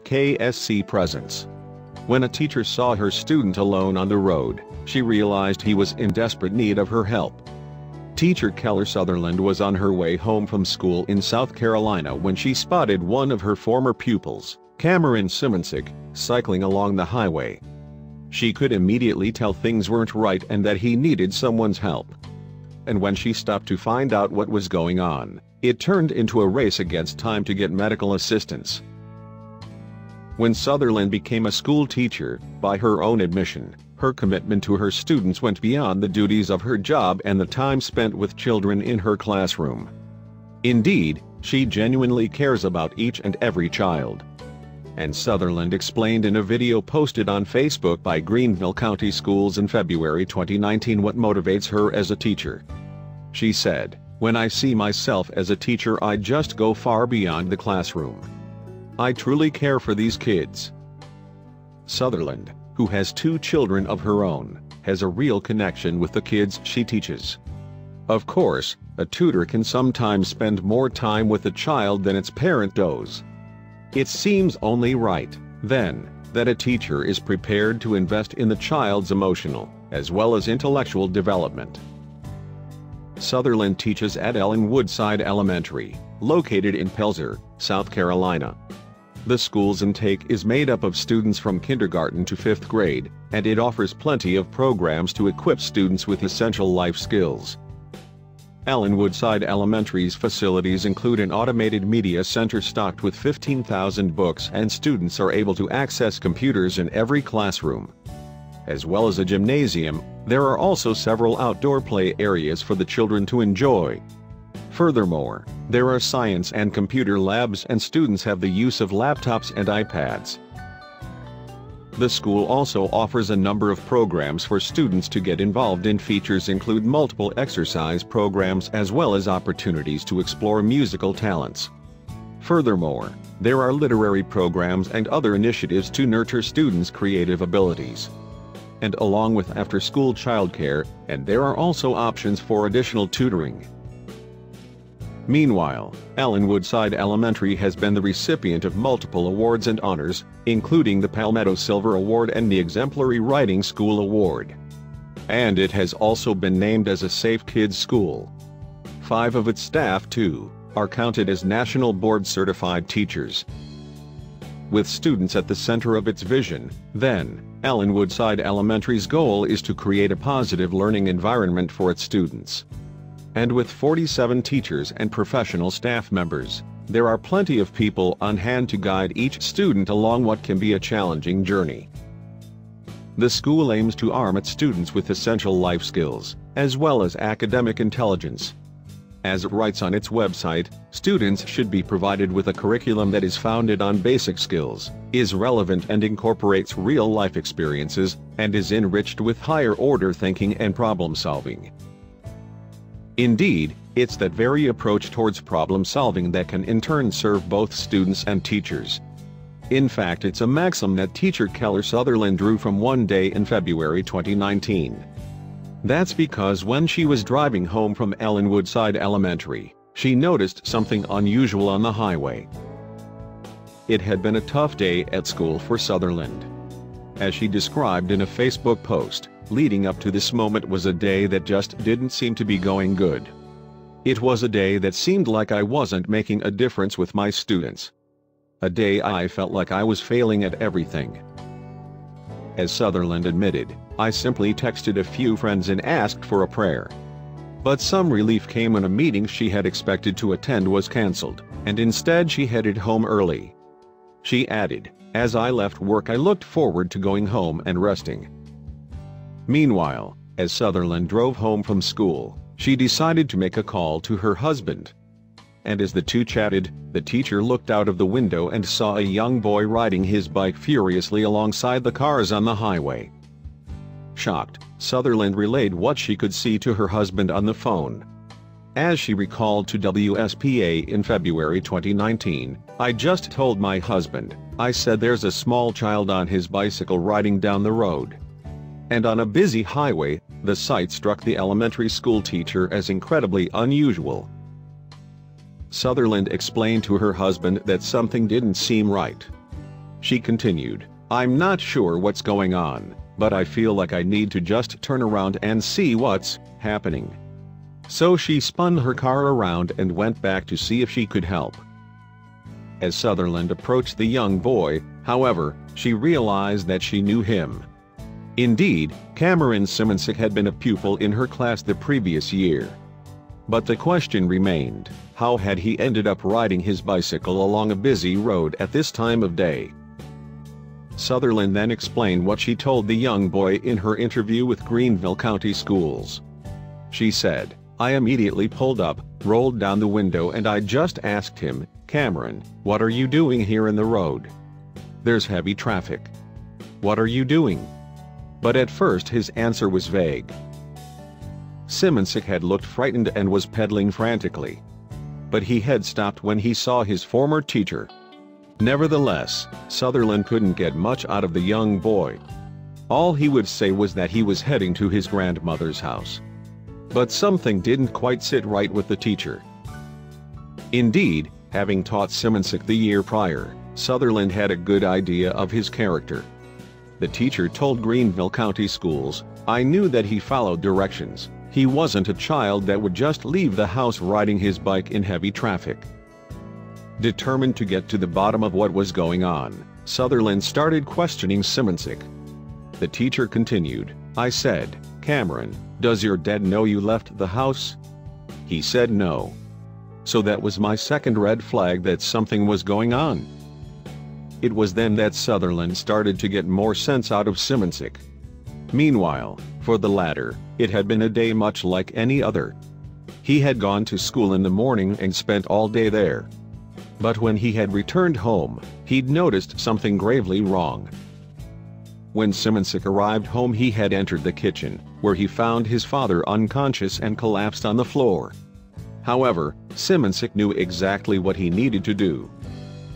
KSC Presence. When a teacher saw her student alone on the road, she realized he was in desperate need of her help. Teacher Keller Sutherland was on her way home from school in South Carolina when she spotted one of her former pupils, Cameron Simonsick, cycling along the highway. She could immediately tell things weren't right and that he needed someone's help. And when she stopped to find out what was going on, it turned into a race against time to get medical assistance. When Sutherland became a school teacher, by her own admission, her commitment to her students went beyond the duties of her job and the time spent with children in her classroom. Indeed, she genuinely cares about each and every child. And Sutherland explained in a video posted on Facebook by Greenville County Schools in February 2019 what motivates her as a teacher. She said, "When I see myself as a teacher, I just go far beyond the classroom. I truly care for these kids." Sutherland, who has 2 children of her own, has a real connection with the kids she teaches. Of course, a tutor can sometimes spend more time with a child than its parent does. It seems only right, then, that a teacher is prepared to invest in the child's emotional, as well as intellectual development. Sutherland teaches at Ellen Woodside Elementary, located in Pelzer, South Carolina. The school's intake is made up of students from kindergarten to 5th grade, and it offers plenty of programs to equip students with essential life skills. Ellen Woodside Elementary's facilities include an automated media center stocked with 15,000 books, and students are able to access computers in every classroom. As well as a gymnasium, there are also several outdoor play areas for the children to enjoy. Furthermore, there are science and computer labs, and students have the use of laptops and iPads. The school also offers a number of programs for students to get involved in. Features include multiple exercise programs as well as opportunities to explore musical talents. Furthermore, there are literary programs and other initiatives to nurture students' creative abilities. And along with after-school childcare, and there are also options for additional tutoring. Meanwhile, Ellen Woodside Elementary has been the recipient of multiple awards and honors, including the Palmetto Silver Award and the Exemplary Writing School Award. And it has also been named as a Safe Kids School. 5 of its staff, too, are counted as National Board Certified teachers. With students at the center of its vision, then, Ellen Woodside Elementary's goal is to create a positive learning environment for its students. And with 47 teachers and professional staff members, there are plenty of people on hand to guide each student along what can be a challenging journey. The school aims to arm its students with essential life skills, as well as academic intelligence. As it writes on its website, students should be provided with a curriculum that is founded on basic skills, is relevant and incorporates real-life experiences, and is enriched with higher-order thinking and problem-solving. Indeed, it's that very approach towards problem-solving that can in turn serve both students and teachers. In fact, it's a maxim that teacher Keller Sutherland drew from one day in February 2019. That's because when she was driving home from Ellen Woodside Elementary, she noticed something unusual on the highway. It had been a tough day at school for Sutherland. As she described in a Facebook post, leading up to this moment was a day that just didn't seem to be going good. It was a day that seemed like I wasn't making a difference with my students. A day I felt like I was failing at everything. As Sutherland admitted, I simply texted a few friends and asked for a prayer. But some relief came when a meeting she had expected to attend was canceled, and instead she headed home early. She added, "As I left work, I looked forward to going home and resting." Meanwhile, as Sutherland drove home from school, she decided to make a call to her husband. And as the two chatted, the teacher looked out of the window and saw a young boy riding his bike furiously alongside the cars on the highway. Shocked, Sutherland relayed what she could see to her husband on the phone. As she recalled to WSPA in February 2019, "I just told my husband, I said there's a small child on his bicycle riding down the road." And on a busy highway, the sight struck the elementary school teacher as incredibly unusual. Sutherland explained to her husband that something didn't seem right. She continued, "I'm not sure what's going on, but I feel like I need to just turn around and see what's happening." So she spun her car around and went back to see if she could help. As Sutherland approached the young boy, however, she realized that she knew him. Indeed, Cameron Simoncic had been a pupil in her class the previous year. But the question remained, how had he ended up riding his bicycle along a busy road at this time of day? Sutherland then explained what she told the young boy in her interview with Greenville County Schools. She said, "I immediately pulled up, rolled down the window, and I just asked him, 'Cameron, what are you doing here in the road? There's heavy traffic. What are you doing?' But at first his answer was vague." Simoncic had looked frightened and was pedaling frantically. But he had stopped when he saw his former teacher. Nevertheless, Sutherland couldn't get much out of the young boy. All he would say was that he was heading to his grandmother's house. But something didn't quite sit right with the teacher. Indeed, having taught Simoncic the year prior, Sutherland had a good idea of his character. The teacher told Greenville County Schools, "I knew that he followed directions. He wasn't a child that would just leave the house riding his bike in heavy traffic." Determined to get to the bottom of what was going on, Sutherland started questioning Simoncic. The teacher continued, "I said, 'Cameron, does your dad know you left the house?' He said no. So that was my second red flag that something was going on." It was then that Sutherland started to get more sense out of Simoncic. Meanwhile, for the latter, it had been a day much like any other. He had gone to school in the morning and spent all day there. But when he had returned home, he'd noticed something gravely wrong. When Simoncic arrived home, he had entered the kitchen, where he found his father unconscious and collapsed on the floor. However, Simoncic knew exactly what he needed to do.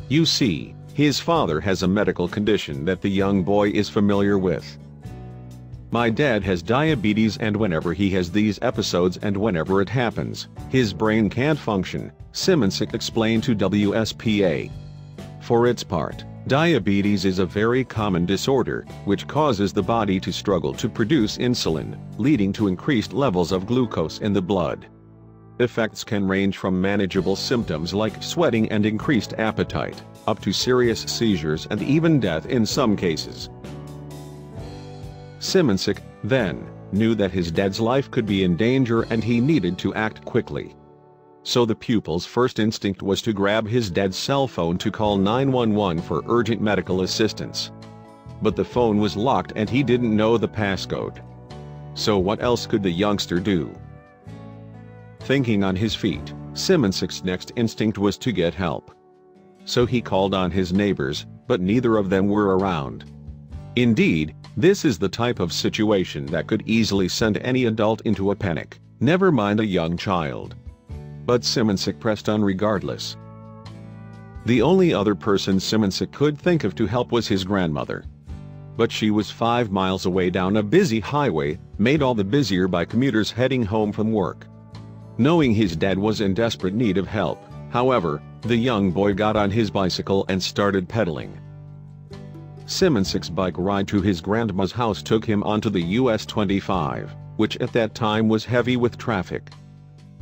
You see, his father has a medical condition that the young boy is familiar with. "My dad has diabetes, and whenever he has these episodes and whenever it happens, his brain can't function," Simoncic explained to WSPA. For its part, diabetes is a very common disorder, which causes the body to struggle to produce insulin, leading to increased levels of glucose in the blood. Effects can range from manageable symptoms like sweating and increased appetite, up to serious seizures and even death in some cases. Simoncic, then, knew that his dad's life could be in danger and he needed to act quickly. So the pupil's first instinct was to grab his dad's cell phone to call 911 for urgent medical assistance. But the phone was locked and he didn't know the passcode. So what else could the youngster do? Thinking on his feet, Simoncic's next instinct was to get help. So he called on his neighbors, but neither of them were around. Indeed, this is the type of situation that could easily send any adult into a panic, never mind a young child. But Simoncic pressed on regardless. The only other person Simoncic could think of to help was his grandmother. But she was 5 miles away down a busy highway, made all the busier by commuters heading home from work. Knowing his dad was in desperate need of help, however, the young boy got on his bicycle and started pedaling. Simoncic's bike ride to his grandma's house took him onto the US 25, which at that time was heavy with traffic.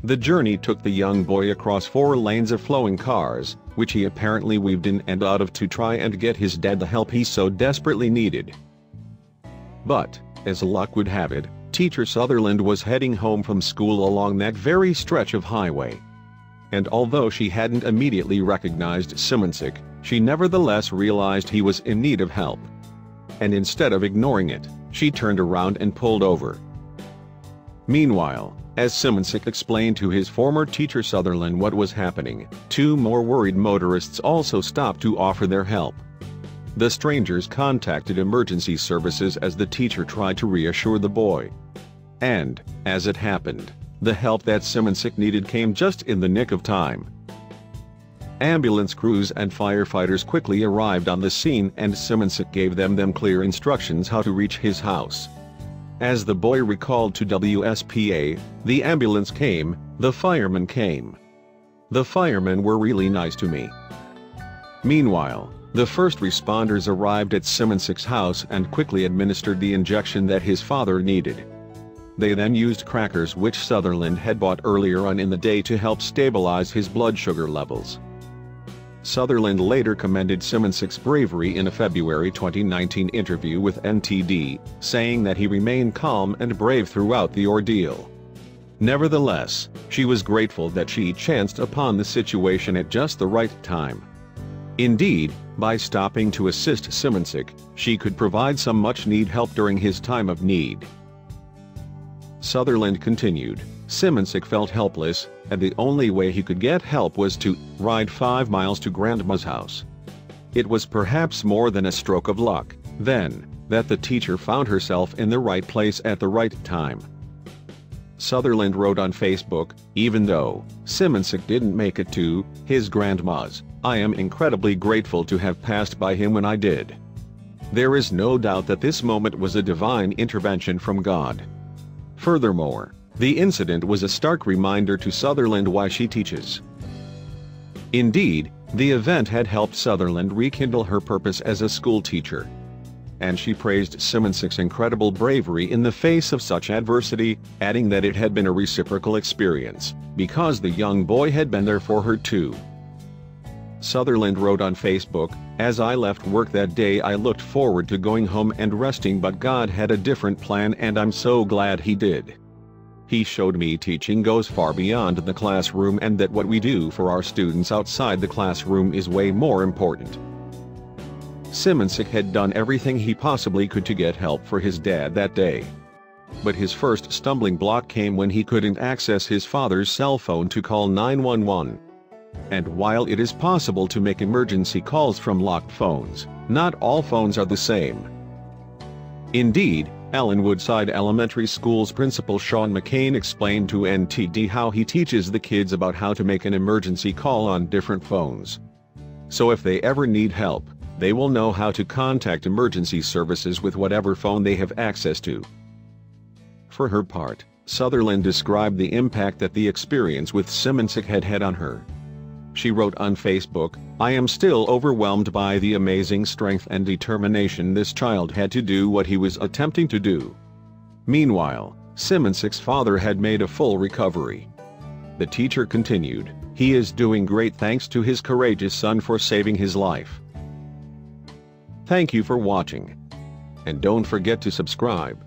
The journey took the young boy across 4 lanes of flowing cars, which he apparently weaved in and out of to try and get his dad the help he so desperately needed. But, as luck would have it, Teacher Sutherland was heading home from school along that very stretch of highway. And although she hadn't immediately recognized Simoncic, she nevertheless realized he was in need of help. And instead of ignoring it, she turned around and pulled over. Meanwhile, as Simoncic explained to his former teacher Sutherland what was happening, 2 more worried motorists also stopped to offer their help. The strangers contacted emergency services as the teacher tried to reassure the boy. And, as it happened, the help that Simoncic needed came just in the nick of time. Ambulance crews and firefighters quickly arrived on the scene and Simoncic gave them clear instructions how to reach his house. As the boy recalled to WSPA, the ambulance came, the firemen came. The firemen were really nice to me. Meanwhile, The first responders arrived at Simoncic's house and quickly administered the injection that his father needed. They then used crackers which Sutherland had bought earlier on in the day to help stabilize his blood sugar levels. Sutherland later commended Simoncic's bravery in a February 2019 interview with NTD, saying that he remained calm and brave throughout the ordeal. Nevertheless, she was grateful that she chanced upon the situation at just the right time. Indeed, by stopping to assist Simoncic, she could provide some much-needed help during his time of need. Sutherland continued, Simoncic felt helpless, and the only way he could get help was to ride 5 miles to Grandma's house. It was perhaps more than a stroke of luck, then, that the teacher found herself in the right place at the right time. Sutherland wrote on Facebook, even though Simoncic didn't make it to his grandma's, I am incredibly grateful to have passed by him when I did. There is no doubt that this moment was a divine intervention from God. Furthermore, the incident was a stark reminder to Sutherland why she teaches. Indeed, the event had helped Sutherland rekindle her purpose as a school teacher. And she praised Simoncic's incredible bravery in the face of such adversity, adding that it had been a reciprocal experience, because the young boy had been there for her too. Sutherland wrote on Facebook, as I left work that day I looked forward to going home and resting, but God had a different plan and I'm so glad He did. He showed me teaching goes far beyond the classroom and that what we do for our students outside the classroom is way more important. Simoncic had done everything he possibly could to get help for his dad that day. But his first stumbling block came when he couldn't access his father's cell phone to call 911. And while it is possible to make emergency calls from locked phones, not all phones are the same. Indeed, Ellen Woodside Elementary School's principal Sean McCain explained to NTD how he teaches the kids about how to make an emergency call on different phones. So if they ever need help, they will know how to contact emergency services with whatever phone they have access to. For her part, Sutherland described the impact that the experience with Simoncic had had on her. She wrote on Facebook, I am still overwhelmed by the amazing strength and determination this child had to do what he was attempting to do. Meanwhile, Simoncic's father had made a full recovery. The teacher continued, he is doing great thanks to his courageous son for saving his life. Thank you for watching. And don't forget to subscribe.